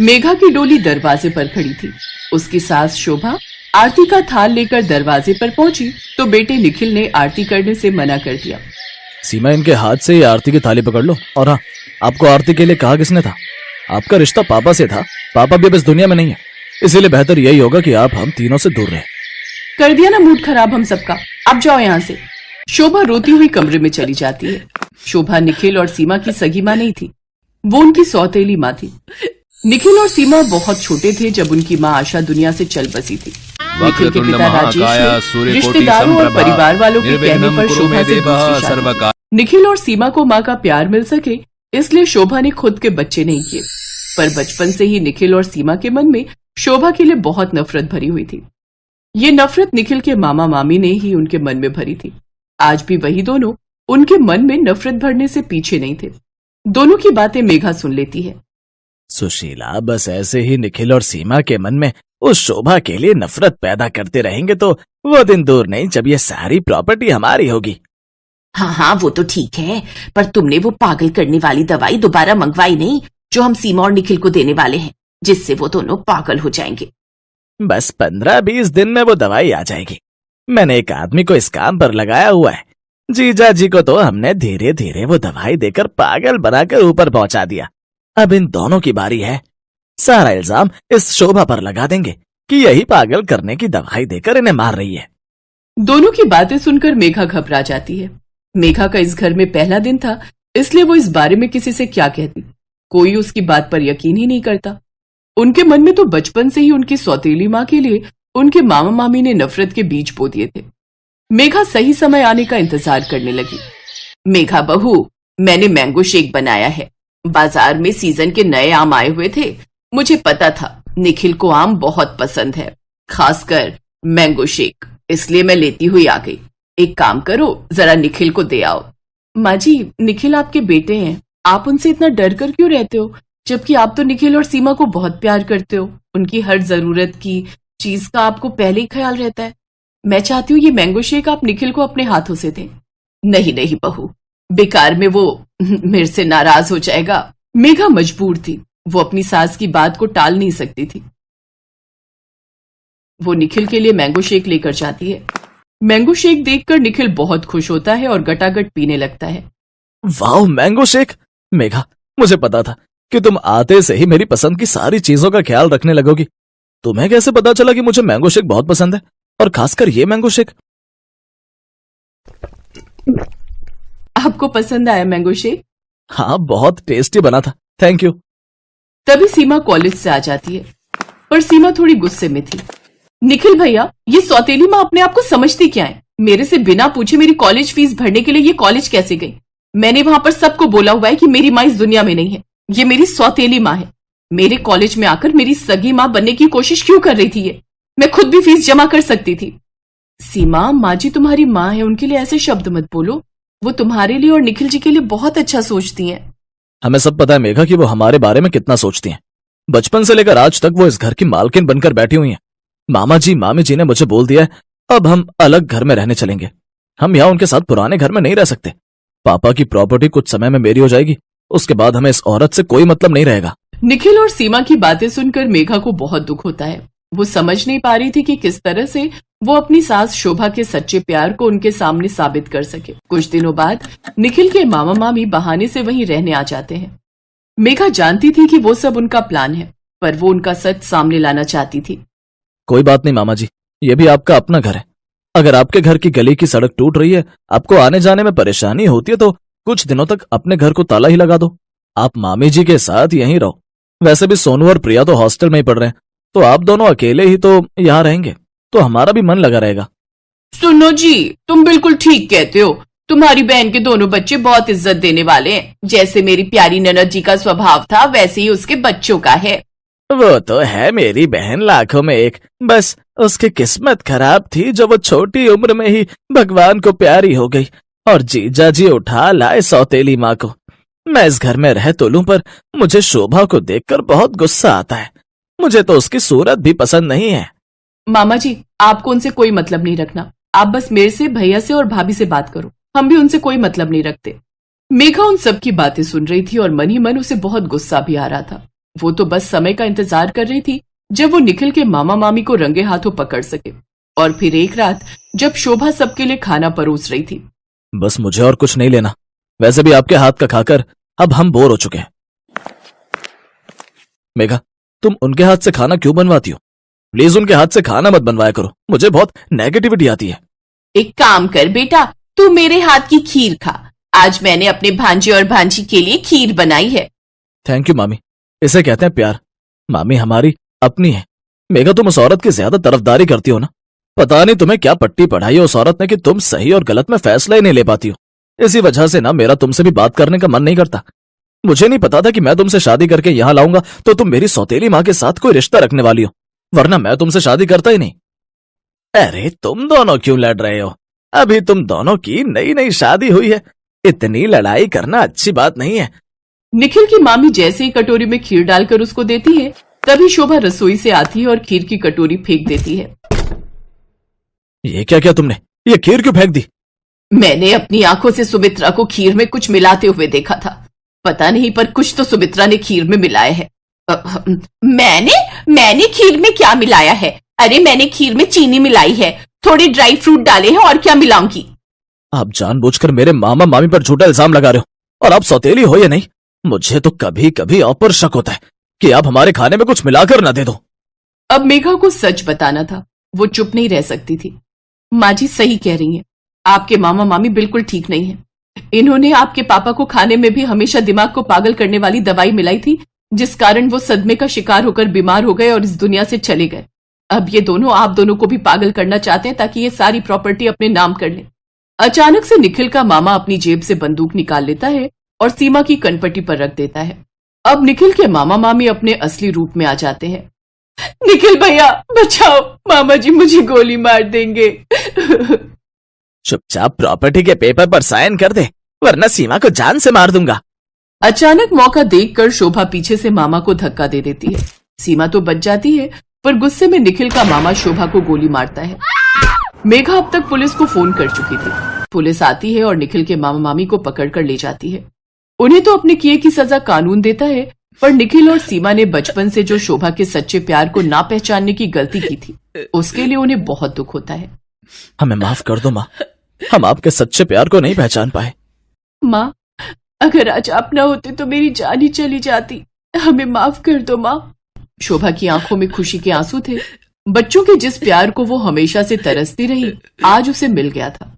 मेघा की डोली दरवाजे पर खड़ी थी। उसकी सास शोभा आरती का थाल लेकर दरवाजे पर पहुंची तो बेटे निखिल ने आरती करने से मना कर दिया। सीमा, इनके हाथ से ये आरती की थाली पकड़ लो। और हाँ, आपको आरती के लिए कहा किसने था? आपका रिश्ता पापा से था। पापा भी अब इस दुनिया में नहीं है, इसीलिए बेहतर यही होगा कि आप हम तीनों से दूर रहें। कर दिया ना मूड खराब हम सबका, अब जाओ यहाँ से। शोभा रोती हुई कमरे में चली जाती है। शोभा निखिल और सीमा की सगी माँ नहीं थी, वो उनकी सौतेली माँ थी। निखिल और सीमा बहुत छोटे थे जब उनकी माँ आशा दुनिया से चल बसी थी। निखिल के पिता राजेश ने रिश्तेदारों और परिवार वालों के कहने पर शोभा से दूसरी शादी। निखिल और सीमा को माँ का प्यार मिल सके इसलिए शोभा ने खुद के बच्चे नहीं किए, पर बचपन से ही निखिल और सीमा के मन में शोभा के लिए बहुत नफरत भरी हुई थी। ये नफरत निखिल के मामा मामी ने ही उनके मन में भरी थी। आज भी वही दोनों उनके मन में नफरत भरने से पीछे नहीं थे। दोनों की बातें मेघा सुन लेती है। सुशीला, बस ऐसे ही निखिल और सीमा के मन में उस शोभा के लिए नफरत पैदा करते रहेंगे तो वो दिन दूर नहीं जब ये सारी प्रॉपर्टी हमारी होगी। हाँ हाँ, वो तो ठीक है, पर तुमने वो पागल करने वाली दवाई दोबारा मंगवाई नहीं जो हम सीमा और निखिल को देने वाले हैं, जिससे वो दोनों पागल हो जाएंगे। बस 15-20 दिन में वो दवाई आ जाएगी। मैंने एक आदमी को इस काम पर लगाया हुआ है। जीजा जी को तो हमने धीरे धीरे वो दवाई देकर पागल बनाकर ऊपर पहुंचा दिया। अब इन दोनों की बारी है। सारा इल्जाम इस शोभा पर लगा देंगे कि यही पागल करने की दवाई देकर इन्हें मार रही है। दोनों की बातें सुनकर मेघा घबरा जाती है। मेघा का इस घर में पहला दिन था, इसलिए वो इस बारे में किसी से क्या कहती। कोई उसकी बात पर यकीन ही नहीं करता। उनके मन में तो बचपन से ही उनकी सौतेली माँ के लिए उनके मामा मामी ने नफरत के बीज बो दिए थे। मेघा सही समय आने का इंतजार करने लगी। मेघा बहू, मैंने मैंगो शेक बनाया है। बाजार में सीजन के नए आम आए हुए थे। मुझे पता था निखिल को आम बहुत पसंद है, खासकर मैंगो शेक, इसलिए मैं लेती हुई आ गई। एक काम करो, जरा निखिल को दे आओ। माँ जी, निखिल आपके बेटे हैं, आप उनसे इतना डर कर क्यों रहते हो, जबकि आप तो निखिल और सीमा को बहुत प्यार करते हो। उनकी हर जरूरत की चीज का आपको पहले ही ख्याल रहता है। मैं चाहती हूँ ये मैंगो शेक आप निखिल को अपने हाथों से दें। नहीं नहीं बहू, बेकार में वो मेरे से नाराज हो जाएगा। मेघा मजबूर थी, वो अपनी सास की बात को टाल नहीं सकती थी। वो निखिल के लिए मैंगो शेक लेकर जाती है। मैंगो शेक देखकर निखिल बहुत खुश होता है और गटागट पीने लगता है। वाह, मैंगो शेक! मेघा, मुझे पता था कि तुम आते से ही मेरी पसंद की सारी चीजों का ख्याल रखने लगोगी। तुम्हें कैसे पता चला कि मुझे मैंगो शेक बहुत पसंद है, और खासकर ये मैंगो शेक? आपको पसंद आया मैंगो शेक? हाँ, बहुत टेस्टी बना था, थैंक यू। तभी सीमा कॉलेज से आ जाती है, पर सीमा थोड़ी गुस्से में थी। निखिल भैया, ये सौतेली माँ अपने आप को समझती क्या है? मेरे से बिना पूछे मेरी कॉलेज फीस भरने के लिए ये कॉलेज कैसे गई? मैंने वहां पर सबको बोला हुआ है कि मेरी माँ इस दुनिया में नहीं है, ये मेरी सौतेली माँ है। मेरे कॉलेज में आकर मेरी सगी माँ बनने की कोशिश क्यों कर रही थी ये? मैं खुद भी फीस जमा कर सकती थी। सीमा, माँ जी तुम्हारी माँ है, उनके लिए ऐसे शब्द मत बोलो। वो तुम्हारे लिए और निखिल जी के लिए बहुत अच्छा सोचती हैं। हमें सब पता है मेघा कि वो हमारे बारे में कितना सोचती हैं। बचपन से लेकर आज तक वो इस घर की मालकिन बनकर बैठी हुई हैं। मामा जी मामी जी ने मुझे बोल दिया है, अब हम अलग घर में रहने चलेंगे। हम यहाँ उनके साथ पुराने घर में नहीं रह सकते। पापा की प्रॉपर्टी कुछ समय में मेरी हो जाएगी, उसके बाद हमें इस औरत से कोई मतलब नहीं रहेगा। निखिल और सीमा की बातें सुनकर मेघा को बहुत दुख होता है। वो समझ नहीं पा रही थी कि किस तरह से वो अपनी सास शोभा के सच्चे प्यार को उनके सामने साबित कर सके। कुछ दिनों बाद निखिल के मामा मामी बहाने से वहीं रहने आ जाते हैं। मेघा जानती थी कि वो सब उनका प्लान है, पर वो उनका सच सामने लाना चाहती थी। कोई बात नहीं मामा जी, ये भी आपका अपना घर है। अगर आपके घर की गली की सड़क टूट रही है, आपको आने जाने में परेशानी होती है, तो कुछ दिनों तक अपने घर को ताला ही लगा दो। आप मामी जी के साथ यहीं रहो। वैसे भी सोनू और प्रिया तो हॉस्टल में ही पढ़ रहे हैं, तो आप दोनों अकेले ही तो यहाँ रहेंगे, तो हमारा भी मन लगा रहेगा। सुनो जी, तुम बिल्कुल ठीक कहते हो। तुम्हारी बहन के दोनों बच्चे बहुत इज्जत देने वाले हैं। जैसे मेरी प्यारी ननद जी का स्वभाव था, वैसे ही उसके बच्चों का है। वो तो है मेरी बहन लाखों में एक, बस उसकी किस्मत खराब थी जो वो छोटी उम्र में ही भगवान को प्यारी हो गई और जीजा जी उठा लाए सौतेली माँ को। मैं इस घर में रह तो लूं, पर मुझे शोभा को देखकर बहुत गुस्सा आता है। मुझे तो उसकी सूरत भी पसंद नहीं है। मामा जी, आपको उनसे कोई मतलब नहीं रखना। आप बस मेरे से, भैया से और भाभी से बात करो। हम भी उनसे कोई मतलब नहीं रखते। मेघा उन सब की बातें सुन रही थी और मन ही मन उसे बहुत गुस्सा भी आ रहा था। वो तो बस समय का इंतजार कर रही थी जब वो निखिल के मामा मामी को रंगे हाथों पकड़ सके। और फिर एक रात जब शोभा सबके लिए खाना परोस रही थी। बस मुझे और कुछ नहीं लेना, वैसे भी आपके हाथ का खाकर अब हम बोर हो चुके हैं। मेघा, तुम उनके हाथ से खाना क्यों बनवाती हो? प्लीज उनके हाथ से खाना मत बनवाया करो, मुझे बहुत नेगेटिविटी आती है। एक काम कर बेटा, तू मेरे हाथ की खीर खा। आज मैंने अपने भांजे और भांजी के लिए खीर बनाई है। थैंक यू मामी, इसे कहते हैं प्यार। मामी हमारी अपनी है। मेघा, तुम उस औरत की ज्यादा तरफदारी करती हो ना। पता नहीं तुम्हें क्या पट्टी पढ़ाई है उस औरत ने कि तुम सही और गलत में फैसला ही नहीं ले पाती हो। इसी वजह से ना मेरा तुमसे भी बात करने का मन नहीं करता। मुझे नहीं पता था कि मैं तुमसे शादी करके यहाँ लाऊंगा तो तुम मेरी सौतेली माँ के साथ कोई रिश्ता रखने वाली हो, वरना मैं तुमसे शादी करता ही नहीं। अरे तुम दोनों क्यों लड़ रहे हो? अभी तुम दोनों की नई नई शादी हुई है, इतनी लड़ाई करना अच्छी बात नहीं है। निखिल की मामी जैसे ही कटोरी में खीर डालकर उसको देती है, तभी शोभा रसोई से आती है और खीर की कटोरी फेंक देती है। ये क्या किया तुमने? ये खीर क्यों फेंक दी? मैंने अपनी आंखों से सुमित्रा को खीर में कुछ मिलाते हुए देखा था। पता नहीं, पर कुछ तो सुमित्रा ने खीर में मिलाया है। मैंने खीर में क्या मिलाया है? अरे मैंने खीर में चीनी मिलाई है, थोड़े ड्राई फ्रूट डाले हैं, और क्या मिलाऊंगी? आप जानबूझकर मेरे मामा मामी पर झूठा इल्जाम लगा रहे हो, और आप सौतेली हो या नहीं, मुझे तो कभी कभी आप पर शक होता है कि आप हमारे खाने में कुछ मिलाकर ना दे दो। अब मेघा को सच बताना था, वो चुप नहीं रह सकती थी। माँ जी सही कह रही हैं, आपके मामा मामी बिल्कुल ठीक नहीं है। इन्होंने आपके पापा को खाने में भी हमेशा दिमाग को पागल करने वाली दवाई मिलाई थी, जिस कारण वो सदमे का शिकार होकर बीमार हो गए और इस दुनिया से चले गए। अब ये दोनों आप दोनों को भी पागल करना चाहते हैं ताकि ये सारी प्रॉपर्टी अपने नाम कर ले। अचानक से निखिल का मामा अपनी जेब से बंदूक निकाल लेता है और सीमा की कनपट्टी पर रख देता है। अब निखिल के मामा मामी अपने असली रूप में आ जाते हैं। निखिल भैया बचाओ, मामा जी मुझे गोली मार देंगे। चुपचाप प्रॉपर्टी के पेपर पर साइन कर दे, वरना सीमा को जान से मार दूंगा। अचानक मौका देखकर शोभा पीछे से मामा को धक्का दे देती है। सीमा तो बच जाती है, पर गुस्से में निखिल का मामा शोभा को गोली मारता है। मेघा अब तक पुलिस को फोन कर चुकी थी। पुलिस आती है और निखिल के मामा मामी को पकड़कर ले जाती है। उन्हें तो अपने किए की सजा कानून देता है, पर निखिल और सीमा ने बचपन से जो शोभा के सच्चे प्यार को ना पहचानने की गलती की थी, उसके लिए उन्हें बहुत दुख होता है। हमें माफ कर दो माँ, हम आपके सच्चे प्यार को नहीं पहचान पाए। माँ, अगर आज आप न होते तो मेरी जान ही चली जाती। हमें माफ कर दो माँ। शोभा की आंखों में खुशी के आंसू थे। बच्चों के जिस प्यार को वो हमेशा से तरसती रही, आज उसे मिल गया था।